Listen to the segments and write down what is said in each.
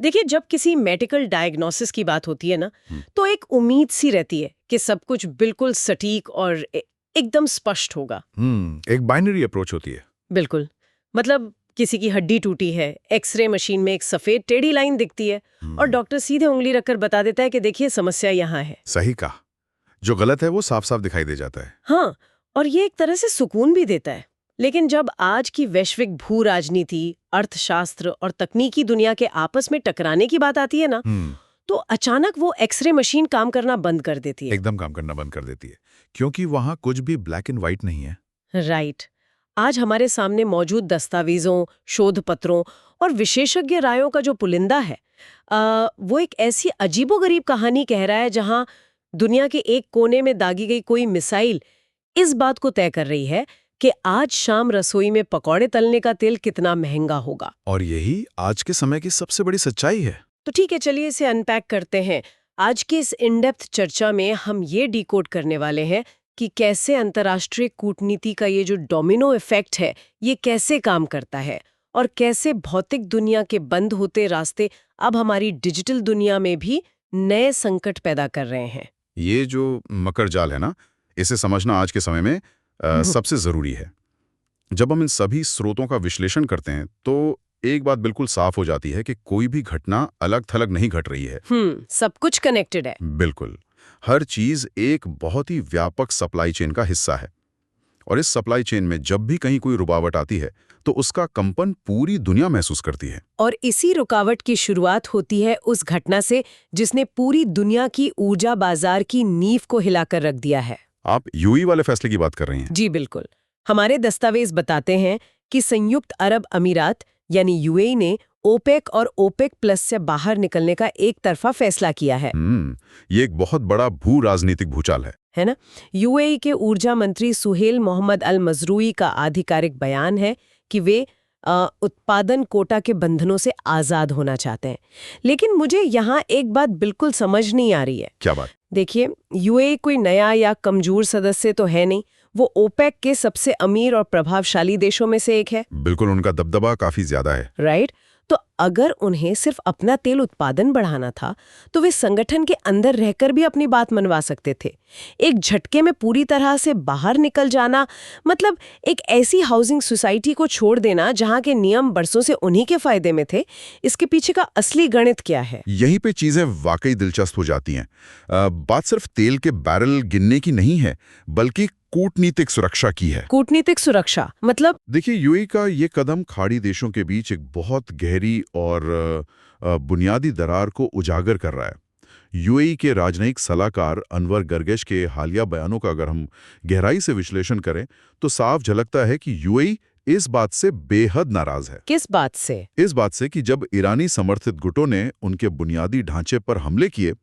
देखिए, जब किसी मेडिकल डायग्नोसिस की बात होती है ना, तो एक उम्मीद सी रहती है कि सब कुछ बिल्कुल सटीक और एकदम स्पष्ट होगा। एक बाइनरी अप्रोच होती है। बिल्कुल। मतलब किसी की हड्डी टूटी है, एक्सरे मशीन में एक सफेद टेढ़ी लाइन दिखती है और डॉक्टर सीधे उंगली रखकर बता देता है कि देखिए समस्या यहाँ है। सही कहा। जो गलत है वो साफ साफ दिखाई दे जाता है। हाँ, और ये एक तरह से सुकून भी देता है। लेकिन जब आज की वैश्विक भू राजनीति, अर्थशास्त्र और तकनीकी दुनिया के आपस में टकराने की बात आती है ना, तो अचानक वो एक्सरे मशीन काम करना बंद कर देती है। एकदम काम करना बंद कर देती है, क्योंकि वहां कुछ भी ब्लैक एंड व्हाइट नहीं है। राइट। आज हमारे सामने मौजूद दस्तावेजों, शोध पत्रों और विशेषज्ञ रायों का जो पुलिंदा है, वो एक ऐसी अजीबोगरीब कहानी कह रहा है जहां दुनिया के एक कोने में दागी गई कोई मिसाइल इस बात को तय कर रही है कि आज शाम रसोई में पकौड़े तलने का तेल कितना महंगा होगा। और यही आज के समय की सबसे बड़ी सच्चाई है। तो ठीक है, चलिए इसे अनपैक करते हैं। आज की इस इन-डेप्थ चर्चा में हम ये डिकोड करने वाले हैं कि कैसे अंतर्राष्ट्रीय कूटनीति का ये जो डोमिनो इफेक्ट है, ये कैसे काम करता है और कैसे भौतिक दुनिया के बंद होते रास्ते अब हमारी डिजिटल दुनिया में भी नए संकट पैदा कर रहे हैं। ये जो मकर जाल है ना, इसे समझना आज के समय में सबसे जरूरी है। जब हम इन सभी स्रोतों का विश्लेषण करते हैं तो एक बात बिल्कुल साफ हो जाती है कि कोई भी घटना अलग थलग नहीं घट रही है। सब कुछ कनेक्टेड है। बिल्कुल। हर चीज एक बहुत ही व्यापक सप्लाई चेन का हिस्सा है, और इस सप्लाई चेन में जब भी कहीं कोई रुकावट आती है तो उसका कंपन पूरी दुनिया महसूस करती है। और इसी रुकावट की शुरुआत होती है उस घटना से जिसने पूरी दुनिया की ऊर्जा बाजार की नींव को हिलाकर रख दिया है। आप यूएई वाले फैसले की बात कर रही हैं? जी बिल्कुल। हमारे दस्तावेज बताते हैं कि संयुक्त अरब अमीरात यानी यूएई ने ओपेक और ओपेक प्लस से बाहर निकलने का एक तरफा फैसला किया है। ये एक बहुत बड़ा भू राजनीतिक भूचाल है ना? यूएई के ऊर्जा मंत्री सुहेल मोहम्मद अल मजरूई का आधिकारिक बयान है कि वे उत्पादन कोटा के बंधनों से आजाद होना चाहते हैं। लेकिन मुझे यहाँ एक बात बिल्कुल समझ नहीं आ रही है। क्या बात? देखिए, यूएई कोई नया या कमजोर सदस्य तो है नहीं, वो ओपेक के सबसे अमीर और प्रभावशाली देशों में से एक है। बिल्कुल, उनका दबदबा काफी ज्यादा है। राइट। तो अगर उन्हें सिर्फ अपना तेल उत्पादन बढ़ाना था तो वे संगठन के अंदर रहकर भी अपनी बात मनवा सकते थे। एक झटके में पूरी तरह से बाहर निकल जाना, मतलब एक ऐसी हाउसिंग सोसाइटी को छोड़ देना जहां के नियम बरसों से उन्हीं के फायदे में थे, इसके पीछे का असली गणित क्या है? यहीं पे चीजें वाकई दिलचस्प हो जाती हैं। बात सिर्फ तेल के बैरल गिनने की नहीं है, बल्कि कूटनीतिक सुरक्षा की है। कूटनीतिक सुरक्षा मतलब? देखिए, यूएई का ये कदम खाड़ी देशों के बीच एक बहुत गहरी और बुनियादी दरार को उजागर कर रहा है। यूएई के राजनयिक सलाहकार अनवर गर्गश के हालिया बयानों का अगर हम गहराई से विश्लेषण करें तो साफ झलकता है कि यूएई इस बात से बेहद नाराज है। किस बात से? इस बात से कि जब ईरानी समर्थित गुटों ने उनके बुनियादी ढांचे पर हमले किए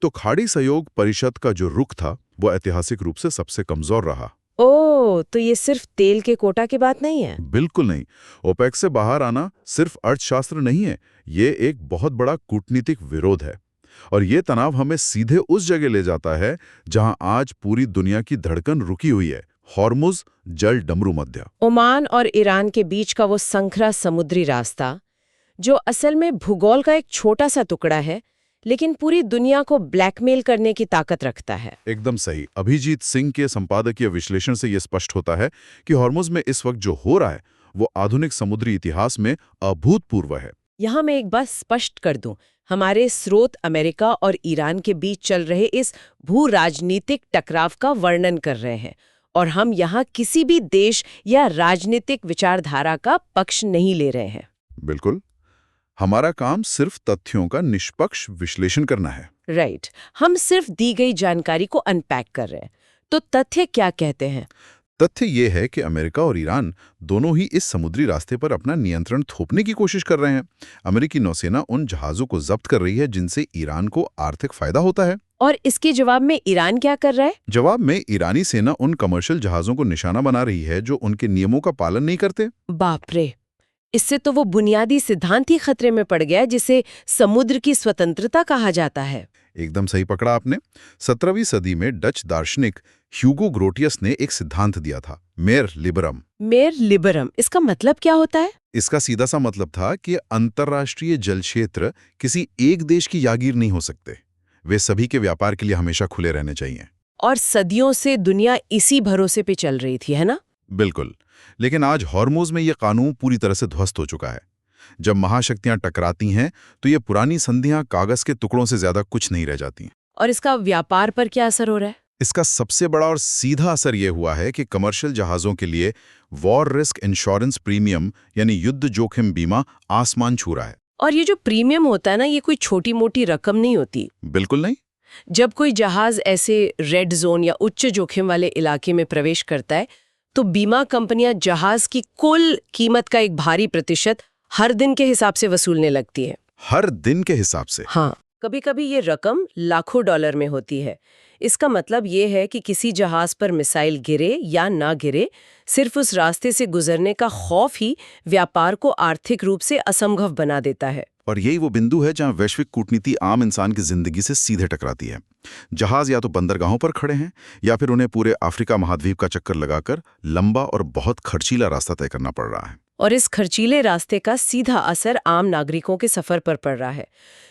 तो खाड़ी सहयोग परिषद का जो रुख था वो ऐतिहासिक रूप से सबसे कमजोर रहा। ओह, तो ये सिर्फ तेल के कोटा की बात नहीं है? बिल्कुल नहीं। ओपेक से बाहर आना सिर्फ अर्थशास्त्र नहीं है, ये एक बहुत बड़ा कूटनीतिक विरोध है। और ये तनाव हमें सीधे उस जगह ले जाता है जहां आज पूरी दुनिया की धड़कन रुकी हुई है, हॉर्मुज जल डमरू मध्य। ओमान और ईरान के बीच का वो संकरा समुद्री रास्ता, जो असल में भूगोल का एक छोटा सा टुकड़ा है, लेकिन पूरी दुनिया को ब्लैकमेल करने की ताकत रखता है। एकदम सही। अभिजीत सिंह के संपादकीय विश्लेषण से यह स्पष्ट होता है कि हॉर्मुज में इस वक्त जो हो रहा है वो आधुनिक समुद्री इतिहास में अभूतपूर्व है। यहाँ मैं एक बात स्पष्ट कर दूं, हमारे स्रोत अमेरिका और ईरान के बीच चल रहे इस भू राजनीतिक टकराव का वर्णन कर रहे हैं, और हम यहाँ किसी भी देश या राजनीतिक विचारधारा का पक्ष नहीं ले रहे हैं। बिल्कुल, हमारा काम सिर्फ तथ्यों का निष्पक्ष विश्लेषण करना है। राइट। हम सिर्फ दी गई जानकारी को अनपैक कर रहे हैं। तो तथ्य क्या कहते हैं? तथ्य ये है कि अमेरिका और ईरान दोनों ही इस समुद्री रास्ते पर अपना नियंत्रण थोपने की कोशिश कर रहे हैं। अमेरिकी नौसेना उन जहाजों को जब्त कर रही है जिनसे ईरान को आर्थिक फायदा होता है। और इसके जवाब में ईरान क्या कर रहा है? जवाब में ईरानी सेना उन कमर्शियल जहाजों को निशाना बना रही है जो उनके नियमों का पालन नहीं करते। बाप रे, इससे तो वो बुनियादी सिद्धांत ही खतरे में पड़ गया जिसे समुद्र की स्वतंत्रता कहा जाता है। एकदम सही पकड़ा आपने। 17वीं सदी में डच दार्शनिक ह्यूगो ग्रोटियस ने एक सिद्धांत दिया था, मेर लिबरम। मेर लिबरम, इसका मतलब क्या होता है? इसका सीधा सा मतलब था कि अंतर्राष्ट्रीय जल क्षेत्र किसी एक देश की जागीर नहीं हो सकते। वे सभी के व्यापार के लिए हमेशा खुले रहने चाहिए। और सदियों से दुनिया इसी भरोसे पे चल रही थी, है ना? बिल्कुल। लेकिन आज हॉर्मुज़ में ये कानून पूरी तरह से ध्वस्त हो चुका है। जब महाशक्तियां टकराती हैं तो ये पुरानी संधियां कागज के टुकड़ों से ज्यादा कुछ नहीं रह जाती। और इसका व्यापार पर क्या असर हो रहा है? इसका सबसे बड़ा और सीधा असर ये हुआ है कि कमर्शियल जहाज़ों के लिए वॉर रिस्क इंश्योरेंस प्रीमियम यानी युद्ध जोखिम बीमा आसमान छू रहा है। और ये जो प्रीमियम होता है ना, ये कोई छोटी मोटी रकम नहीं होती। बिल्कुल नहीं। जब कोई जहाज ऐसे रेड जोन या उच्च जोखिम वाले इलाके में प्रवेश करता है तो बीमा कंपनियां जहाज की कुल कीमत का एक भारी प्रतिशत हर दिन के हिसाब से वसूलने लगती है। हर दिन के हिसाब से? हाँ, कभी-कभी ये रकम लाखों डॉलर में होती है। इसका मतलब ये है कि किसी जहाज पर मिसाइल गिरे या ना गिरे, सिर्फ उस रास्ते से गुजरने का खौफ ही व्यापार को आर्थिक रूप से असंभव बना देता है। और यही वो बिंदु है जहां वैश्विक कूटनीति आम इंसान की जिंदगी से सीधे टकराती है। जहाज या तो बंदरगाहों पर खड़े हैं या फिर उन्हें पूरे अफ्रीका महाद्वीप का चक्कर लगाकर लंबा और बहुत खर्चीला रास्ता तय करना पड़ रहा है। और इस खर्चीले रास्ते का सीधा असर आम नागरिकों के सफर पर पड़ रहा है।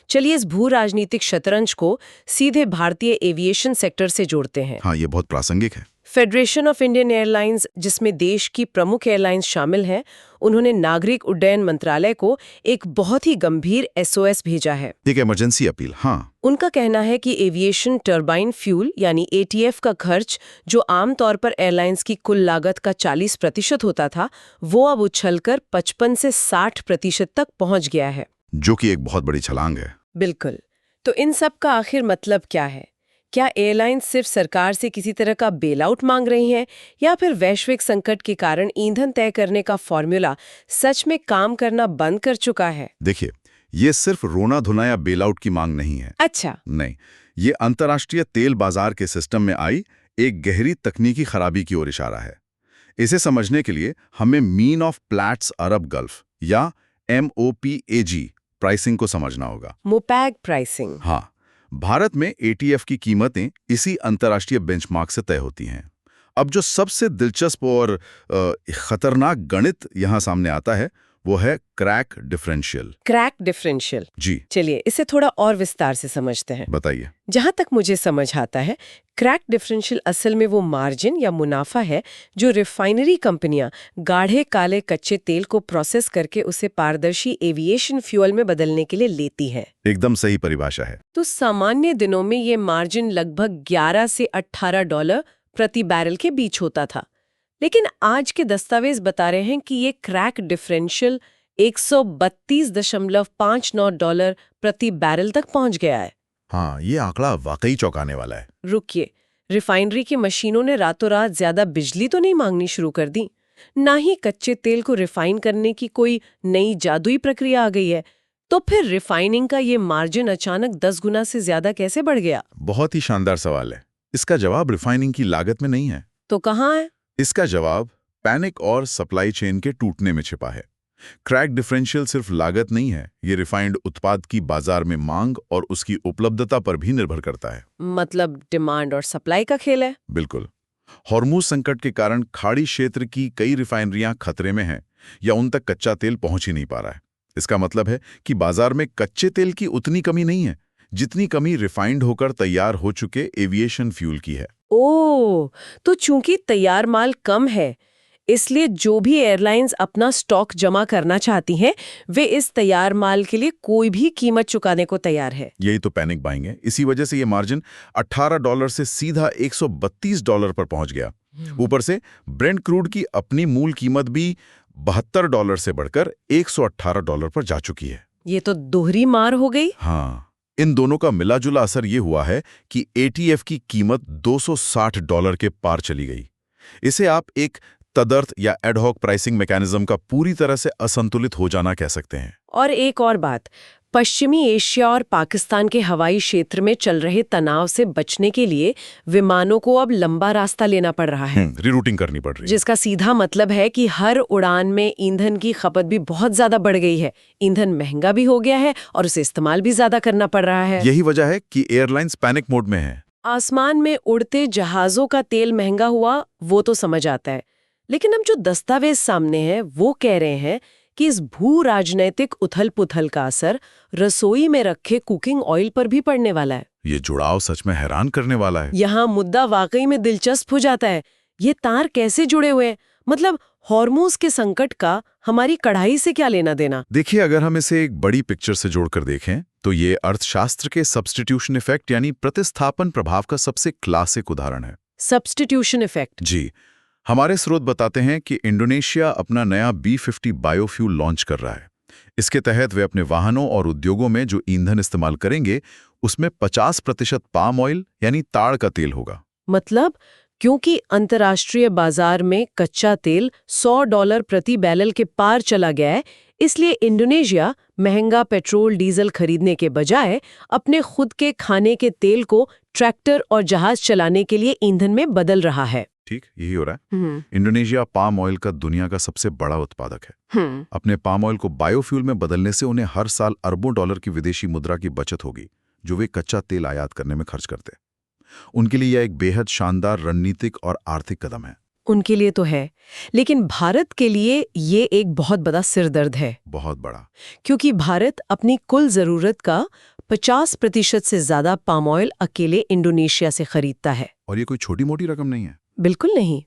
चलिए इस भू राजनीतिक शतरंज को सीधे भारतीय एविएशन सेक्टर से जोड़ते हैं। हाँ, ये बहुत प्रासंगिक है। फेडरेशन ऑफ इंडियन एयरलाइंस, जिसमें देश की प्रमुख एयरलाइंस शामिल हैं, उन्होंने नागरिक उड्डयन मंत्रालय को एक बहुत ही गंभीर SOS भेजा है। एक इमरजेंसी अपील। हाँ। उनका कहना है कि एविएशन टर्बाइन फ्यूल यानी ATF का खर्च, जो आमतौर पर एयरलाइंस की कुल लागत का 40% होता था, वो अब उछलकर 55 से 60% तक पहुंच गया है। जो कि एक बहुत बड़ी छलांग है। बिल्कुल। तो इन सब का आखिर मतलब क्या है? क्या एयरलाइंस सिर्फ सरकार से किसी तरह का बेल आउट मांग रही हैं, या फिर वैश्विक संकट के कारण ईंधन तय करने का फॉर्मूला सच में काम करना बंद कर चुका है? देखिए, ये सिर्फ रोना धुनाया बेल आउट की मांग नहीं है। अच्छा। नहीं, ये अंतर्राष्ट्रीय तेल बाजार के सिस्टम में आई एक गहरी तकनीकी खराबी की ओर इशारा है। इसे समझने के लिए हमें mean of plants Arab gulf या MOPAG प्राइसिंग को समझना होगा। मोपैग प्राइसिंग। हाँ, भारत में ATF की कीमतें इसी अंतर्राष्ट्रीय बेंचमार्क से तय होती हैं। अब जो सबसे दिलचस्प और खतरनाक गणित यहां सामने आता है वो है क्रैक डिफरेंशियल। Crack differential. जी। चलिए इसे थोड़ा और विस्तार से समझते हैं। बताइए। जहां तक मुझे समझ आता है, क्रैक डिफरेंशियल असल में वो मार्जिन या मुनाफा है जो रिफाइनरी कंपनियां गाढ़े काले कच्चे तेल को प्रोसेस करके उसे पारदर्शी एविएशन फ्यूल में बदलने के लिए लेती हैं। एकदम सही परिभाषा है। तो सामान्य दिनों में ये मार्जिन लगभग 11 से 18 डॉलर प्रति बैरल के बीच होता था, लेकिन आज के दस्तावेज बता रहे हैं कि ये क्रैक डिफरेंशियल 132.59 डॉलर प्रति बैरल तक पहुंच गया है। हाँ, ये आंकड़ा वाकई चौंकाने वाला है। रुकिए, रिफाइनरी की मशीनों ने रातों रात ज्यादा बिजली तो नहीं मांगनी शुरू कर दी, ना ही कच्चे तेल को रिफाइन करने की कोई नई जादुई प्रक्रिया आ गई है। तो फिर रिफाइनिंग का ये मार्जिन अचानक 10 गुना से ज्यादा कैसे बढ़ गया? बहुत ही शानदार सवाल है। इसका जवाब रिफाइनिंग की लागत में नहीं है। तो कहाँ है? इसका जवाब पैनिक और सप्लाई चेन के टूटने में छिपा है। क्रैक डिफरेंशियल सिर्फ लागत नहीं है, ये रिफाइंड उत्पाद की बाजार में मांग और उसकी उपलब्धता पर भी निर्भर करता है। मतलब डिमांड और सप्लाई का खेल है। बिल्कुल। हॉर्मुज संकट के कारण खाड़ी क्षेत्र की कई रिफाइनरियां खतरे में हैं या उन तक कच्चा तेल पहुंच ही नहीं पा रहा है। इसका मतलब है कि बाजार में कच्चे तेल की उतनी कमी नहीं है जितनी कमी रिफाइंड होकर तैयार हो चुके एविएशन फ्यूल की है। ओह, तो चूंकि तैयार माल कम है, इसलिए जो भी एयरलाइंस अपना स्टॉक जमा करना चाहती हैं, वे इस तैयार माल के लिए कोई भी कीमत चुकाने को तैयार है। यही तो पैनिक बाइंग है। इसी वजह से ये मार्जिन 18 डॉलर से सीधा 132 डॉलर पर पहुंच गया। ऊपर से ब्रेंट क्रूड की अपनी मूल कीमत भी 72 डॉलर से बढ़कर 118 डॉलर पर जा चुकी है। ये तो दोहरी मार हो गई। हाँ, इन दोनों का मिला जुला असर ये हुआ है कि ATF की कीमत 260 डॉलर के पार चली गई। इसे आप एक तदर्थ या एडहॉक प्राइसिंग मैकेनिज्म का पूरी तरह से असंतुलित हो जाना कह सकते हैं। और एक और बात, पश्चिमी एशिया और पाकिस्तान के हवाई क्षेत्र में चल रहे तनाव से बचने के लिए विमानों को अब लंबा रास्ता लेना पड़ रहा है। रिरूटिंग करनी पड़ रही है, जिसका सीधा मतलब है कि हर उड़ान में ईंधन की खपत भी बहुत ज्यादा बढ़ गई है। ईंधन महंगा भी हो गया है और उसे इस्तेमाल भी ज्यादा करना पड़ रहा है। यही वजह है कि एयरलाइंस पैनिक मोड में है। आसमान में उड़ते जहाजों का तेल महंगा हुआ वो तो समझ आता है, लेकिन अब जो दस्तावेज सामने है वो कह रहे हैं कि इस भू राजनैतिक उथल-पुथल का असर रसोई में रखे कुकिंग ऑयल पर भी पड़ने वाला है। ये जुड़ाव सच में हैरान करने वाला है। यहाँ मुद्दा वाकई में दिलचस्प हो जाता है। ये तार कैसे जुड़े हुए हैं? मतलब हॉर्मोज के संकट का हमारी कढ़ाई से क्या लेना देना? देखिए, अगर हम इसे एक बड़ी पिक्चर से जोड़कर देखें तो ये अर्थशास्त्र के सब्स्टिट्यूशन इफेक्ट यानी प्रतिस्थापन प्रभाव का सबसे क्लासिक उदाहरण है। Substitution effect. जी, हमारे स्रोत बताते हैं कि इंडोनेशिया अपना नया B50 बायोफ्यूल लॉन्च कर रहा है। इसके तहत वे अपने वाहनों और उद्योगों में जो ईंधन इस्तेमाल करेंगे उसमें 50% पाम ऑयल यानी ताड़ का तेल होगा। मतलब क्योंकि अंतर्राष्ट्रीय बाजार में कच्चा तेल $100 प्रति बैरल के पार चला गया है, इसलिए इंडोनेशिया महंगा पेट्रोल डीजल खरीदने के बजाय अपने खुद के खाने के तेल को ट्रैक्टर और जहाज चलाने के लिए ईंधन में बदल रहा है। ठीक, यही हो रहा है। इंडोनेशिया पाम ऑयल का दुनिया का सबसे बड़ा उत्पादक है। अपने पाम ऑयल को बायोफ्यूल में बदलने से उन्हें हर साल अरबों डॉलर की विदेशी मुद्रा की बचत होगी, जो वे कच्चा तेल आयात करने में खर्च करते हैं। उनके लिए यह एक बेहद शानदार रणनीतिक और आर्थिक कदम है। उनके लिए तो है, लेकिन भारत के लिए ये एक बहुत बड़ा सिरदर्द है। बहुत बड़ा। क्योंकि भारत अपनी कुल जरूरत का 50% से ज्यादा पाम ऑयल अकेले इंडोनेशिया से खरीदता है। और ये कोई छोटी मोटी रकम नहीं है। बिल्कुल नहीं।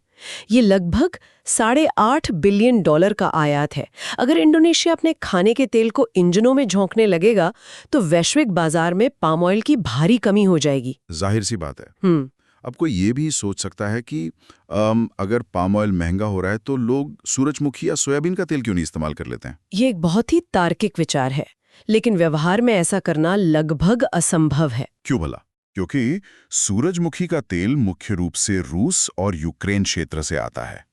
ये लगभग $8.5 बिलियन का आयात है। अगर इंडोनेशिया अपने खाने के तेल को इंजनों में झोंकने लगेगा तो वैश्विक बाजार में पाम ऑयल की भारी कमी हो जाएगी। जाहिर सी बात है। अब कोई ये भी सोच सकता है कि अगर पाम ऑयल महंगा हो रहा है तो लोग सूरजमुखी या सोयाबीन का तेल क्यों नहीं इस्तेमाल कर लेते हैं? ये एक बहुत ही तार्किक विचार है, लेकिन व्यवहार में ऐसा करना लगभग असंभव है। क्यों भला? क्योंकि सूरजमुखी का तेल मुख्य रूप से रूस और यूक्रेन क्षेत्र से आता है।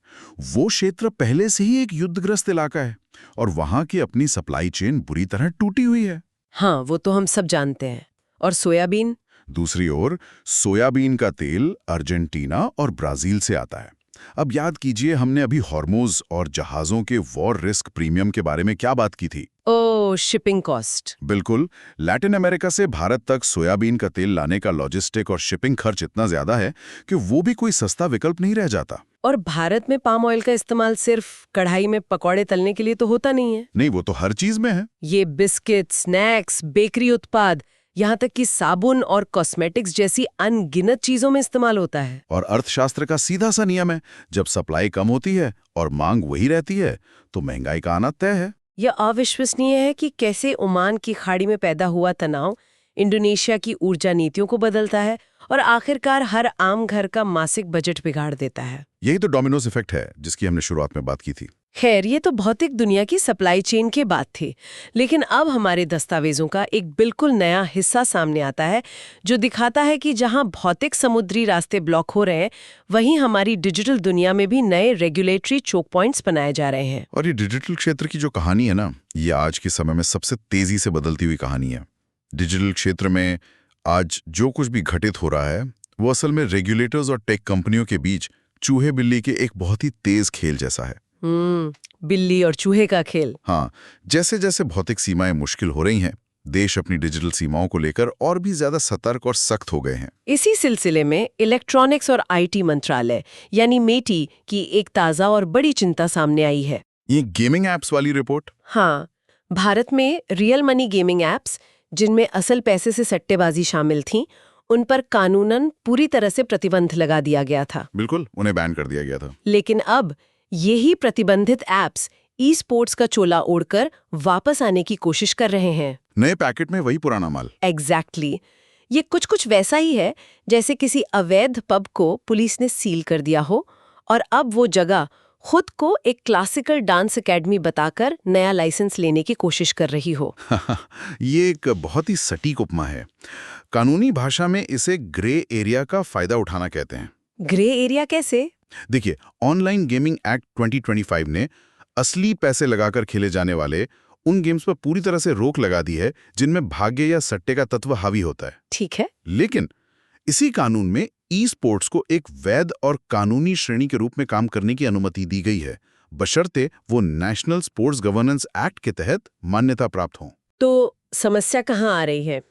वो क्षेत्र पहले से ही एक युद्धग्रस्त इलाका है और वहां की अपनी सप्लाई चेन बुरी तरह टूटी हुई है। हाँ, वो तो हम सब जानते हैं। और सोयाबीन? दूसरी ओर सोयाबीन का तेल अर्जेंटीना और ब्राजील से आता है। अब याद कीजिए, हमने अभी हॉर्मोज और जहाज़ों के वॉर रिस्क प्रीमियम के बारे में क्या बात की थी? ओह, शिपिंग कॉस्ट। बिल्कुल। लैटिन अमेरिका से भारत तक सोयाबीन का तेल लाने का लॉजिस्टिक और शिपिंग खर्च इतना ज्यादा है कि वो भी कोई सस्ता विकल्प नहीं रह जाता। और भारत में पाम ऑयल का इस्तेमाल सिर्फ कढ़ाई में पकौड़े तलने के लिए तो होता नहीं है। नहीं, वो तो हर चीज में है। ये बिस्किट, स्नैक्स, बेकरी उत्पाद, यहाँ तक कि साबुन और कॉस्मेटिक्स जैसी अनगिनत चीजों में इस्तेमाल होता है। और अर्थशास्त्र का सीधा सा नियम है, जब सप्लाई कम होती है और मांग वही रहती है तो महंगाई का आना तय है। यह अविश्वसनीय है कि कैसे ओमान की खाड़ी में पैदा हुआ तनाव इंडोनेशिया की ऊर्जा नीतियों को बदलता है और आखिरकार हर आम घर का मासिक बजट बिगाड़ देता है। यही तो डोमिनोज इफेक्ट है जिसकी हमने शुरुआत में बात की थी। खैर, ये तो भौतिक दुनिया की सप्लाई चेन की बात थी, लेकिन अब हमारे दस्तावेजों का एक बिल्कुल नया हिस्सा सामने आता है जो दिखाता है कि जहां भौतिक समुद्री रास्ते ब्लॉक हो रहे हैं, वहीं हमारी डिजिटल दुनिया में भी नए रेगुलेटरी चोक पॉइंट्स बनाए जा रहे हैं। और ये डिजिटल क्षेत्र की जो कहानी है ना, ये आज के समय में सबसे तेजी से बदलती हुई कहानी है। डिजिटल क्षेत्र में आज जो कुछ भी घटित हो रहा है वो असल में रेगुलेटर्स और टेक कंपनियों के बीच चूहे बिल्ली के एक बहुत ही तेज खेल जैसा है। बिल्ली और चूहे का खेल। हाँ, जैसे जैसे भौतिक सीमाएं मुश्किल हो रही हैं, देश अपनी डिजिटल सीमाओं को लेकर और भी ज्यादा सतर्क और सख्त हो गए हैं। इसी सिलसिले में इलेक्ट्रॉनिक्स और आईटी मंत्रालय यानी मेटी की एक ताजा और बड़ी चिंता सामने आई है। ये गेमिंग एप्स वाली रिपोर्ट? हाँ, भारत में रियल मनी गेमिंग एप्स, जिनमें असल पैसे से सट्टेबाजी शामिल थी, उन पर कानूनन पूरी तरह से प्रतिबंध लगा दिया गया था। बिल्कुल, उन्हें बैन कर दिया गया था। लेकिन अब यही प्रतिबंधित एप्स ई स्पोर्ट्स का चोला ओढ़कर वापस आने की कोशिश कर रहे हैं। नए पैकेट में वही पुराना माल। एग्जैक्टली। ये कुछ वैसा ही है जैसे किसी अवैध पब को पुलिस ने सील कर दिया हो और अब वो जगह खुद को एक क्लासिकल डांस एकेडमी बताकर नया लाइसेंस लेने की कोशिश कर रही हो। ये एक बहुत ही सटीक उपमा है। कानूनी भाषा में इसे ग्रे एरिया का फायदा उठाना कहते हैं। ग्रे एरिया कैसे? देखिए, ऑनलाइन गेमिंग एक्ट 2025 ने असली पैसे लगाकर खेले जाने वाले उन गेम्स पर पूरी तरह से रोक लगा दी है जिनमें भाग्य या सट्टे का तत्व हावी होता है। ठीक है। लेकिन इसी कानून में ई स्पोर्ट्स को एक वैध और कानूनी श्रेणी के रूप में काम करने की अनुमति दी गई है, बशर्ते वो नेशनल स्पोर्ट्स गवर्नेंस एक्ट के तहत मान्यता प्राप्त हों। तो समस्या कहाँ आ रही है?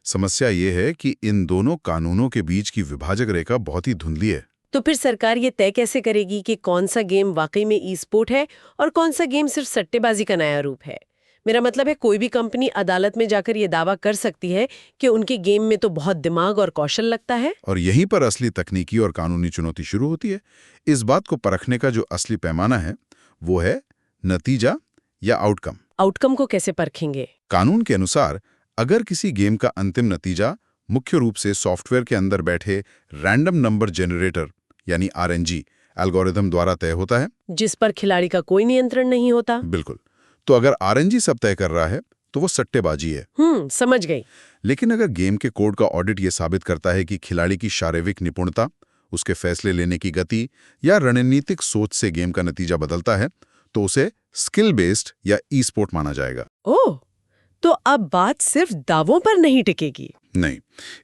समस्या ये है कि इन दोनों कानूनों के बीच की विभाजक रेखा बहुत ही धुंधली है। तो फिर सरकार ये तय कैसे करेगी कि कौन सा गेम वाकई में ई स्पोर्ट है और कौन सा गेम सिर्फ सट्टेबाजी का नया रूप है? मेरा मतलब है, कोई भी कंपनी अदालत में जाकर ये दावा कर सकती है कि उनके गेम में तो बहुत दिमाग और कौशल लगता है। और यहीं पर असली तकनीकी और कानूनी चुनौती शुरू होती है। इस बात को परखने का जो असली पैमाना है वो है नतीजा या आउटकम। आउटकम को कैसे परखेंगे? कानून के अनुसार अगर किसी गेम का अंतिम नतीजा मुख्य रूप से सॉफ्टवेयर के अंदर बैठे रैंडम नंबर जनरेटर यानी आरएनजी एल्गोरिथम द्वारा तय होता है, जिस पर खिलाड़ी का कोई नियंत्रण नहीं होता। बिल्कुल, तो अगर आरएनजी सब तय कर रहा है तो वो सट्टेबाजी है। समझ गई। लेकिन अगर गेम के कोड का ऑडिट ये साबित करता है कि खिलाड़ी की शारीरिक निपुणता, उसके फैसले लेने की गति या रणनीतिक सोच से गेम का नतीजा बदलता है, तो उसे स्किल बेस्ड या ई स्पोर्ट माना जाएगा। ओह, तो अब बात सिर्फ दावों पर नहीं टिकेगी। नहीं,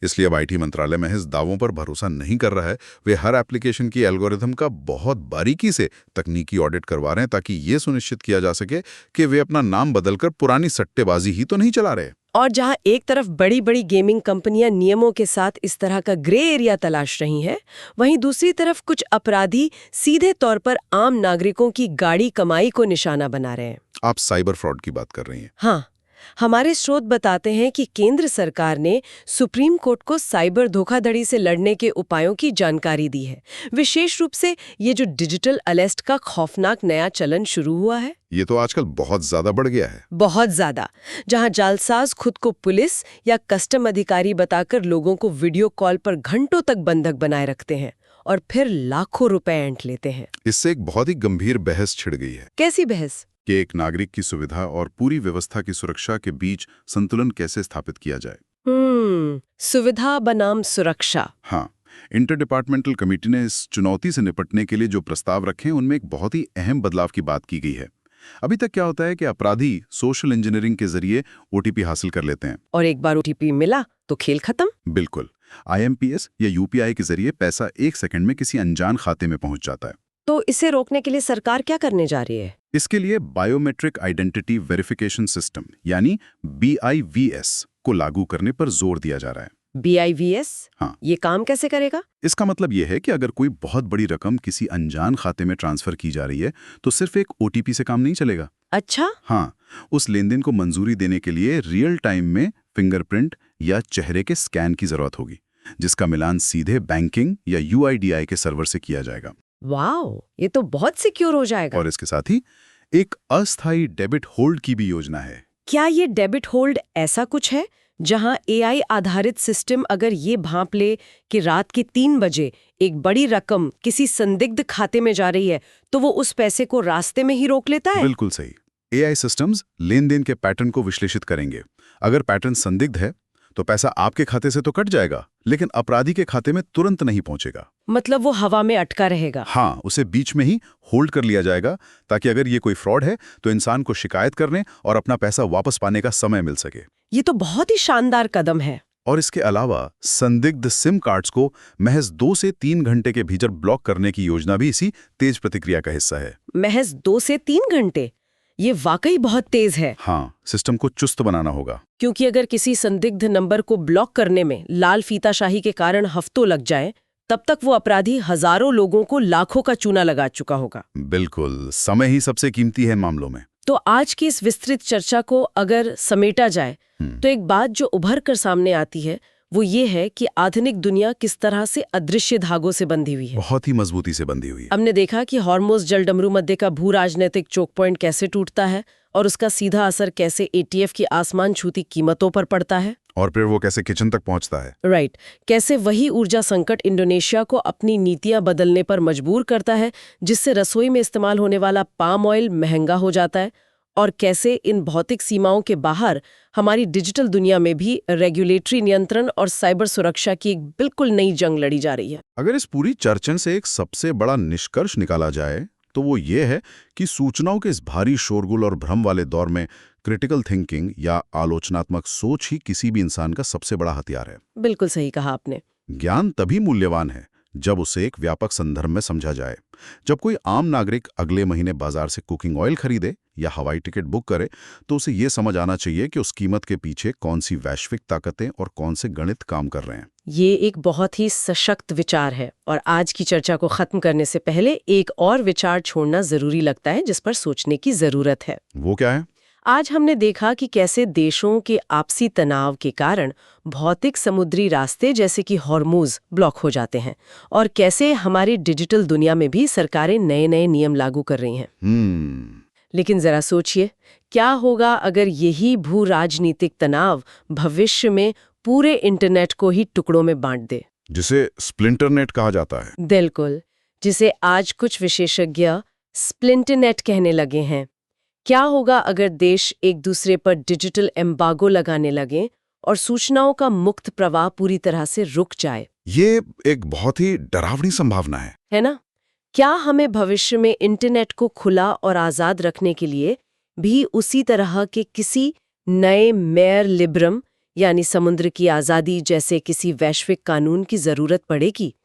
इसलिए अब आईटी मंत्रालय महज दावों पर भरोसा नहीं कर रहा है। वे हर एप्लीकेशन की एल्गोरिथम का बहुत बारीकी से तकनीकी ऑडिट करवा रहे हैं ताकि ये सुनिश्चित किया जा सके कि वे अपना नाम बदलकर पुरानी सट्टेबाजी ही तो नहीं चला रहे। और जहां एक तरफ बड़ी बड़ी गेमिंग कंपनियां नियमों के साथ इस तरह का ग्रे एरिया तलाश रही हैं, वहीं दूसरी तरफ कुछ अपराधी सीधे तौर पर आम नागरिकों की गाड़ी कमाई को निशाना बना रहे हैं। आप साइबर फ्रॉड की बात कर रही हैं। हाँ, हमारे स्रोत बताते हैं कि केंद्र सरकार ने सुप्रीम कोर्ट को साइबर धोखाधड़ी से लड़ने के उपायों की जानकारी दी है। विशेष रूप से ये जो डिजिटल अरेस्ट का खौफनाक नया चलन शुरू हुआ है, ये तो आजकल बहुत ज्यादा बढ़ गया है। बहुत ज्यादा। जहां जालसाज खुद को पुलिस या कस्टम अधिकारी बताकर लोगों को वीडियो कॉल पर घंटों तक बंधक बनाए रखते हैं और फिर लाखों रुपए ऐंठ लेते हैं। इससे एक बहुत ही गंभीर बहस छिड़ गई है कैसी बहस? कि एक नागरिक की सुविधा और पूरी व्यवस्था की सुरक्षा के बीच संतुलन कैसे स्थापित किया जाए। सुविधा बनाम सुरक्षा। हाँ, इंटर डिपार्टमेंटल कमेटी ने इस चुनौती से निपटने के लिए जो प्रस्ताव रखे हैं उनमें एक बहुत ही अहम बदलाव की बात की गई है। अभी तक क्या होता है कि अपराधी सोशल इंजीनियरिंग के जरिए ओटीपी हासिल कर लेते हैं, और एक बार ओटीपी मिला तो खेल खत्म। बिल्कुल, आईएमपीएस या यूपीआई के जरिए पैसा 1 सेकंड में किसी अनजान खाते में पहुंच जाता है। तो इसे रोकने के लिए सरकार क्या करने जा रही है? इसके लिए बायोमेट्रिक आइडेंटिटी वेरिफिकेशन सिस्टम यानी BIVS को लागू करने पर जोर दिया जा रहा है। BIVS? हाँ, ये काम कैसे करेगा? इसका मतलब यह है कि अगर कोई बहुत बड़ी रकम किसी अनजान खाते में ट्रांसफर की जा रही है तो सिर्फ एक ओटीपी से काम नहीं चलेगा। अच्छा। हाँ, उस लेनदेन को मंजूरी देने के लिए रियल टाइम में फिंगरप्रिंट या चेहरे के स्कैन की जरूरत होगी, जिसका मिलान सीधे बैंकिंग या UIDAI के सर्वर से किया जाएगा। वाओ, ये तो बहुत सिक्योर हो जाएगा। और इसके साथ ही एक अस्थायी डेबिट होल्ड की भी योजना है। क्या ये डेबिट होल्ड ऐसा कुछ है जहां AI आधारित सिस्टम अगर ये भांप ले कि रात के 3 बजे एक बड़ी रकम किसी संदिग्ध खाते में जा रही है तो वो उस पैसे को रास्ते में ही रोक लेता है? बिल्कुल सही। AI सिस्टम्स लेनदेन के पैटर्न को विश्लेषित करेंगे। अगर पैटर्न संदिग्ध है तो पैसा आपके खाते से तो कट जाएगा, लेकिन अपराधी के खाते में तुरंत नहीं पहुंचेगा। मतलब वो हवा में अटका रहेगा। हाँ, उसे बीच में ही होल्ड कर लिया जाएगा ताकि अगर ये कोई फ्रॉड है तो इंसान को शिकायत करने और अपना पैसा वापस पाने का समय मिल सके। ये तो बहुत ही शानदार कदम है। और इसके अलावा संदिग्ध सिम कार्ड्स को महज 2 से 3 घंटे के भीतर ब्लॉक करने की योजना भी इसी तेज प्रतिक्रिया का हिस्सा है। महज 2 से 3 घंटे? ये वाकई बहुत तेज है। हाँ, सिस्टम को चुस्त बनाना होगा। क्योंकि अगर किसी संदिग्ध नंबर को ब्लॉक करने में लाल फीताशाही के कारण हफ्तों लग जाए, तब तक वो अपराधी हजारों लोगों को लाखों का चूना लगा चुका होगा। बिल्कुल, समय ही सबसे कीमती है मामलों में। तो आज की इस विस्तृत चर्चा को अगर समेटा जाए तो एक बात जो उभर कर सामने आती है वो ये है कि आधुनिक दुनिया किस तरह से अदृश्य धागों से बंधी हुई है। बहुत ही मजबूती से बंधी हुई है। हमने देखा कि हॉर्मुज़ जलडमरू मध्य का भू राजनीतिक चोक पॉइंट कैसे टूटता है और उसका सीधा असर कैसे ATF की आसमान छूती कीमतों पर पड़ता है, और फिर वो कैसे किचन तक पहुंचता है। राइट। कैसे वही ऊर्जा संकट इंडोनेशिया को अपनी नीतियां बदलने पर मजबूर करता है, जिससे रसोई में इस्तेमाल होने वाला पाम ऑयल महंगा हो जाता है, और कैसे इन भौतिक सीमाओं के बाहर हमारी डिजिटल दुनिया में भी रेगुलेटरी नियंत्रण और साइबर सुरक्षा की एक बिल्कुल नई जंग लड़ी जा रही है। अगर इस पूरी चर्चा से एक सबसे बड़ा निष्कर्ष निकाला जाए तो वो ये है कि सूचनाओं के इस भारी शोरगुल और भ्रम वाले दौर में क्रिटिकल थिंकिंग या आलोचनात्मक सोच ही किसी भी इंसान का सबसे बड़ा हथियार है। बिल्कुल सही कहा आपने। ज्ञान तभी मूल्यवान है जब उसे एक व्यापक संदर्भ में समझा जाए। जब कोई आम नागरिक अगले महीने बाजार से कुकिंग ऑयल खरीदे या हवाई टिकट बुक करे, तो उसे ये समझ आना चाहिए कि उस कीमत के पीछे कौन सी वैश्विक ताकतें और कौन से गणित काम कर रहे हैं। ये एक बहुत ही सशक्त विचार है और आज की चर्चा को खत्म करने से पहले एक और विचार छोड़ना जरूरी लगता है जिस पर सोचने की जरूरत है। वो क्या है? आज हमने देखा कि कैसे देशों के आपसी तनाव के कारण भौतिक समुद्री रास्ते जैसे कि हॉर्मुज ब्लॉक हो जाते हैं और कैसे हमारी डिजिटल दुनिया में भी सरकारें नए नए नियम लागू कर रही हैं। लेकिन जरा सोचिए, क्या होगा अगर यही भू राजनीतिक तनाव भविष्य में पूरे इंटरनेट को ही टुकड़ों में बांट दे, जिसे स्प्लिंटरनेट कहा जाता है। बिल्कुल, जिसे आज कुछ विशेषज्ञ स्प्लिंटरनेट कहने लगे हैं। क्या होगा अगर देश एक दूसरे पर डिजिटल एम्बागो लगाने लगे और सूचनाओं का मुक्त प्रवाह पूरी तरह से रुक जाए? ये एक बहुत ही डरावनी संभावना है ना? क्या हमें भविष्य में इंटरनेट को खुला और आजाद रखने के लिए भी उसी तरह के किसी नए मेयर लिबरम यानी समुद्र की आजादी जैसे किसी वैश्विक कानून की जरूरत पड़ेगी?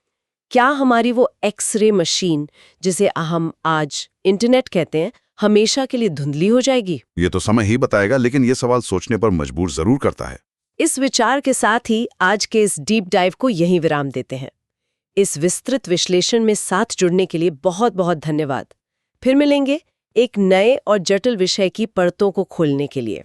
क्या हमारी वो एक्स-रे मशीन जिसे हम आज इंटरनेट कहते हैं हमेशा के लिए धुंधली हो जाएगी? ये तो समय ही बताएगा, लेकिन ये सवाल सोचने पर मजबूर जरूर करता है। इस विचार के साथ ही आज के इस डीप डाइव को यहीं विराम देते हैं। इस विस्तृत विश्लेषण में साथ जुड़ने के लिए बहुत बहुत धन्यवाद। फिर मिलेंगे एक नए और जटिल विषय की परतों को खोलने के लिए।